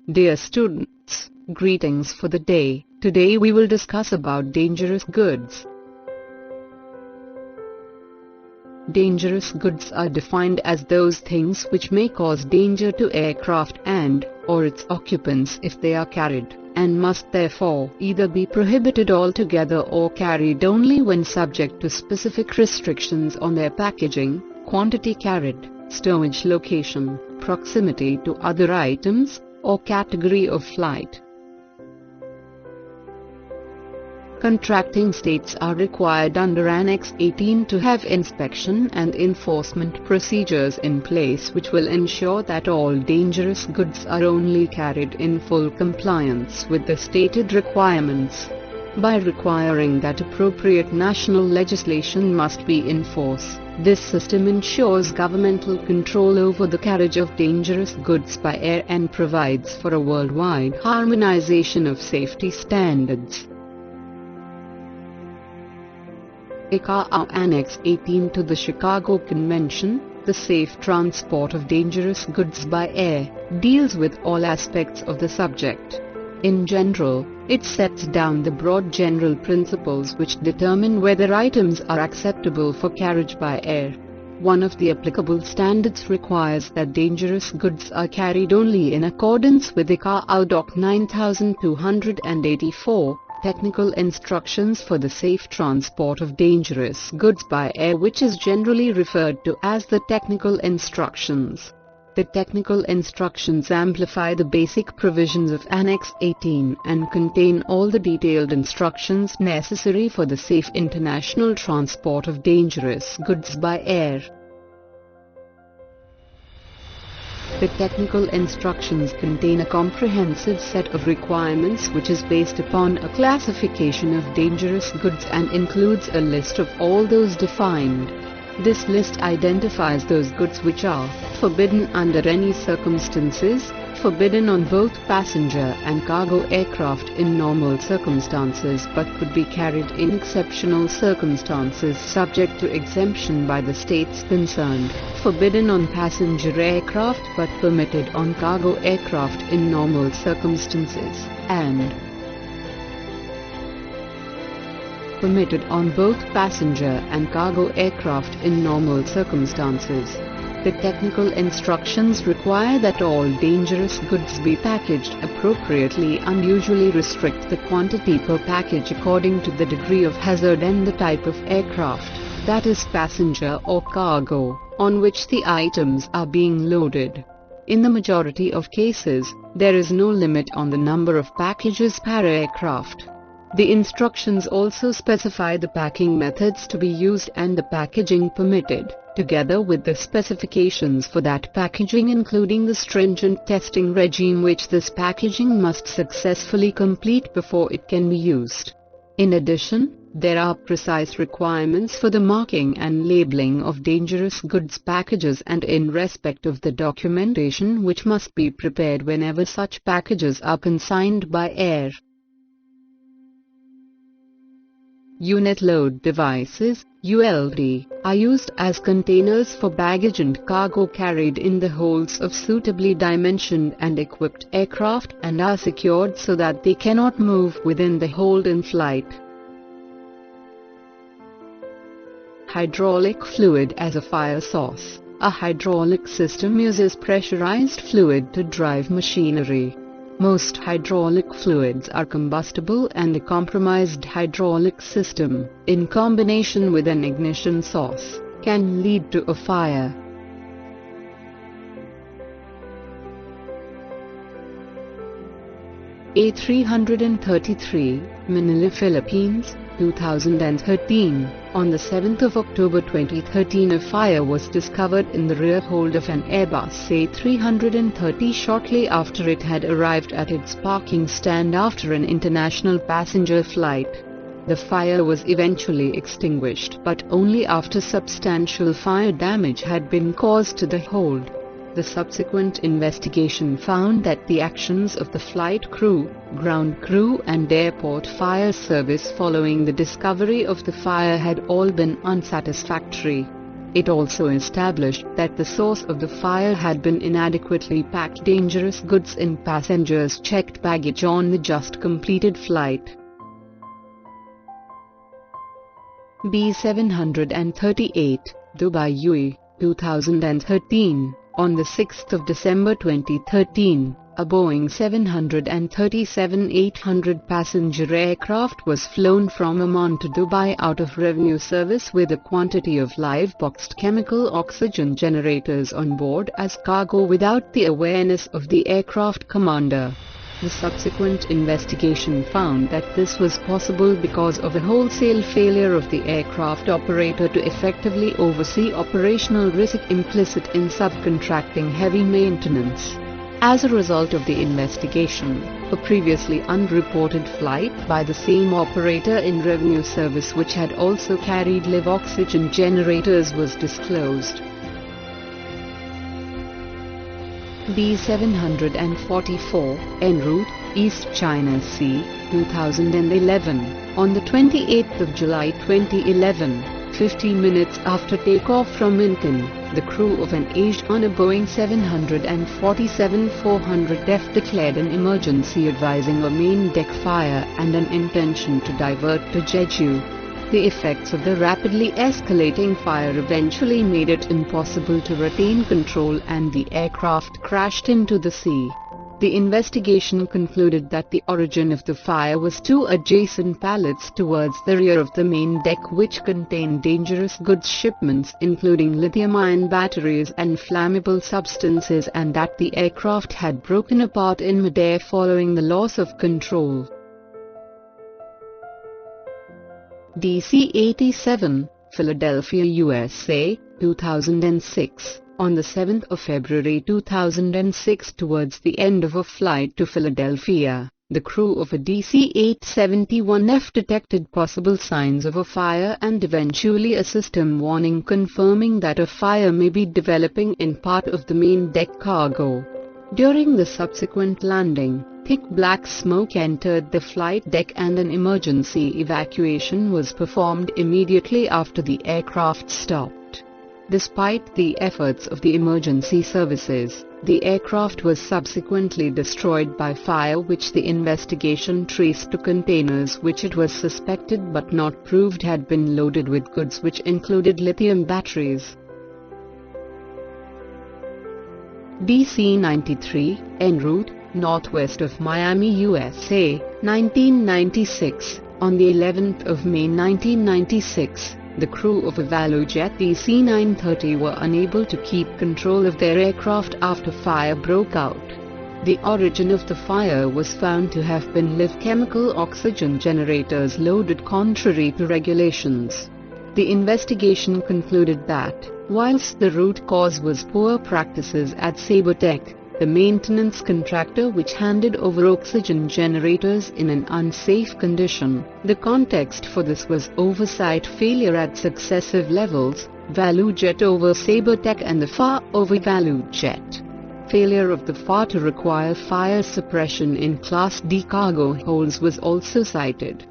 Dear students, greetings for the day. Today we will discuss about dangerous goods. Dangerous goods are defined as those things which may cause danger to aircraft and/or its occupants if they are carried, and must therefore either be prohibited altogether or carried only when subject to specific restrictions on their packaging, quantity carried, stowage location, proximity to other items, or category of flight. Contracting states are required under Annex 18 to have inspection and enforcement procedures in place which will ensure that all dangerous goods are only carried in full compliance with the stated requirements. By requiring that appropriate national legislation must be in force, this system ensures governmental control over the carriage of dangerous goods by air and provides for a worldwide harmonization of safety standards. ICAO Annex 18 to the Chicago Convention, the safe transport of dangerous goods by air, deals with all aspects of the subject. In general, it sets down the broad general principles which determine whether items are acceptable for carriage by air. One of the applicable standards requires that dangerous goods are carried only in accordance with ICAO Doc 9284, Technical Instructions for the Safe Transport of Dangerous Goods by Air, which is generally referred to as the Technical Instructions. The Technical Instructions amplify the basic provisions of Annex 18 and contain all the detailed instructions necessary for the safe international transport of dangerous goods by air. The technical instructions contain a comprehensive set of requirements which is based upon a classification of dangerous goods and includes a list of all those defined. This list identifies those goods which are forbidden under any circumstances, forbidden on both passenger and cargo aircraft in normal circumstances but could be carried in exceptional circumstances subject to exemption by the states concerned, forbidden on passenger aircraft but permitted on cargo aircraft in normal circumstances, and permitted on both passenger and cargo aircraft in normal circumstances. The technical instructions require that all dangerous goods be packaged appropriately and usually restrict the quantity per package according to the degree of hazard and the type of aircraft, that is passenger or cargo, on which the items are being loaded. In the majority of cases, there is no limit on the number of packages per aircraft. The instructions also specify the packing methods to be used and the packaging permitted, together with the specifications for that packaging including the stringent testing regime which this packaging must successfully complete before it can be used. In addition, there are precise requirements for the marking and labeling of dangerous goods packages and in respect of the documentation which must be prepared whenever such packages are consigned by air. Unit load devices, ULD, are used as containers for baggage and cargo carried in the holds of suitably dimensioned and equipped aircraft and are secured so that they cannot move within the hold in flight. Hydraulic fluid as a fire source. A hydraulic system uses pressurized fluid to drive machinery. Most hydraulic fluids are combustible and a compromised hydraulic system, in combination with an ignition source, can lead to a fire. A333, Manila, Philippines, 2013. On the 7th of October 2013 a fire was discovered in the rear hold of an Airbus A330 shortly after it had arrived at its parking stand after an international passenger flight. The fire was eventually extinguished but only after substantial fire damage had been caused to the hold. The subsequent investigation found that the actions of the flight crew, ground crew and airport fire service following the discovery of the fire had all been unsatisfactory. It also established that the source of the fire had been inadequately packed dangerous goods in passengers' checked baggage on the just completed flight. B738, Dubai UAE, 2013. On the 6th of December 2013, a Boeing 737-800 passenger aircraft was flown from Oman to Dubai out of revenue service with a quantity of live boxed chemical oxygen generators on board as cargo without the awareness of the aircraft commander. The subsequent investigation found that this was possible because of a wholesale failure of the aircraft operator to effectively oversee operational risk implicit in subcontracting heavy maintenance. As a result of the investigation, a previously unreported flight by the same operator in revenue service which had also carried live oxygen generators was disclosed. B744, en route, East China Sea, 2011. On the 28th of July 2011, 50 minutes after takeoff from Incheon, the crew of an Asia on a Boeing 747-400F declared an emergency advising a main deck fire and an intention to divert to Jeju. The effects of the rapidly escalating fire eventually made it impossible to retain control and the aircraft crashed into the sea. The investigation concluded that the origin of the fire was two adjacent pallets towards the rear of the main deck which contained dangerous goods shipments including lithium-ion batteries and flammable substances and that the aircraft had broken apart in midair following the loss of control. DC-87, Philadelphia, USA, 2006. On the 7th of February 2006 towards the end of a flight to Philadelphia, the crew of a DC-871F detected possible signs of a fire and eventually a system warning confirming that a fire may be developing in part of the main deck cargo. During the subsequent landing, thick black smoke entered the flight deck and an emergency evacuation was performed immediately after the aircraft stopped. Despite the efforts of the emergency services, the aircraft was subsequently destroyed by fire which the investigation traced to containers which it was suspected but not proved had been loaded with goods which included lithium batteries. DC-93, en route, northwest of Miami, USA, 1996. On the 11th of May 1996, the crew of a ValueJet DC-930 were unable to keep control of their aircraft after fire broke out. The origin of the fire was found to have been live chemical oxygen generators loaded contrary to regulations. The investigation concluded that, whilst the root cause was poor practices at Sabertech, the maintenance contractor which handed over oxygen generators in an unsafe condition, the context for this was oversight failure at successive levels, ValueJet over Sabertech and the FAA over ValueJet. Failure of the FAA to require fire suppression in Class D cargo holds was also cited.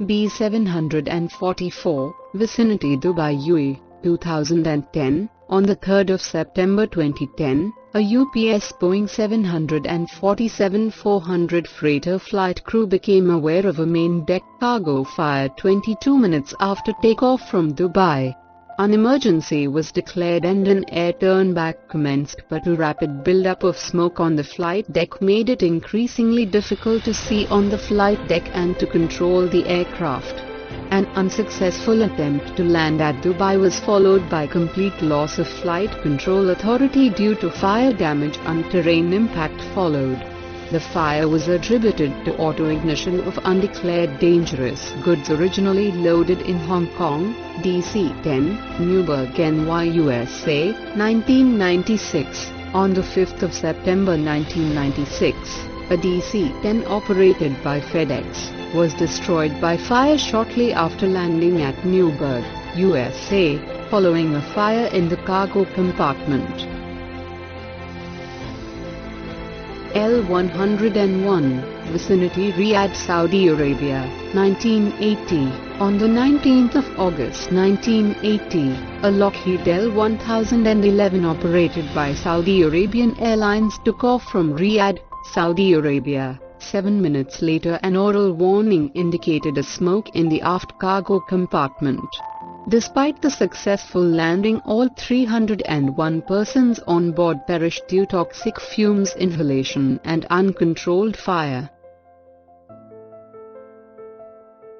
B744, vicinity Dubai UAE, 2010. On the 3rd of September 2010, a UPS Boeing 747-400 freighter flight crew became aware of a main deck cargo fire 22 minutes after takeoff from Dubai. An emergency was declared and an air turnback commenced, but a rapid buildup of smoke on the flight deck made it increasingly difficult to see on the flight deck and to control the aircraft. An unsuccessful attempt to land at Dubai was followed by complete loss of flight control authority due to fire damage and terrain impact followed. The fire was attributed to auto-ignition of undeclared dangerous goods originally loaded in Hong Kong, DC-10, Newburgh, NY, USA, 1996. On the 5th of September 1996, a DC-10 operated by FedEx was destroyed by fire shortly after landing at Newburgh, USA, following a fire in the cargo compartment. L-101, vicinity Riyadh, Saudi Arabia, 1980. On the 19th of August 1980, a Lockheed L-1011 operated by Saudi Arabian Airlines took off from Riyadh, Saudi Arabia. 7 minutes later, an aural warning indicated a smoke in the aft cargo compartment. Despite the successful landing, all 301 persons on board perished due to toxic fumes inhalation and uncontrolled fire.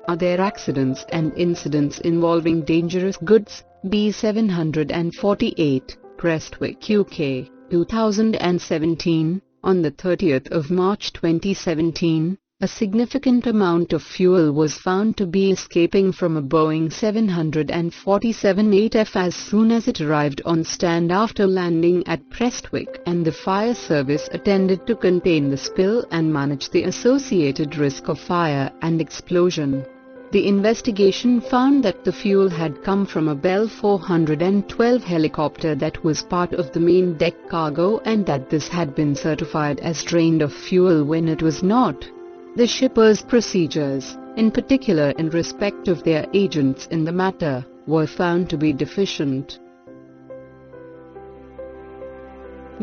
Other accidents and incidents involving dangerous goods. B-748, Prestwick, UK, 2017. On the 30th of March 2017, a significant amount of fuel was found to be escaping from a Boeing 747-8F as soon as it arrived on stand after landing at Prestwick, and the fire service attended to contain the spill and manage the associated risk of fire and explosion. The investigation found that the fuel had come from a Bell 412 helicopter that was part of the main deck cargo, and that this had been certified as drained of fuel when it was not. The shippers' procedures, in particular in respect of their agents in the matter, were found to be deficient.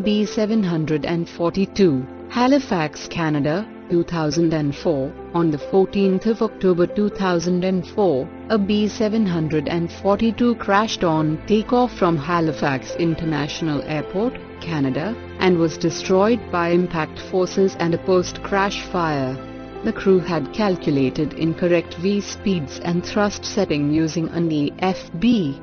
B-742, Halifax, Canada, 2004. On the 14th of October 2004, a B-742 crashed on takeoff from Halifax International Airport, Canada, and was destroyed by impact forces and a post-crash fire. The crew had calculated incorrect V speeds and thrust setting using an EFB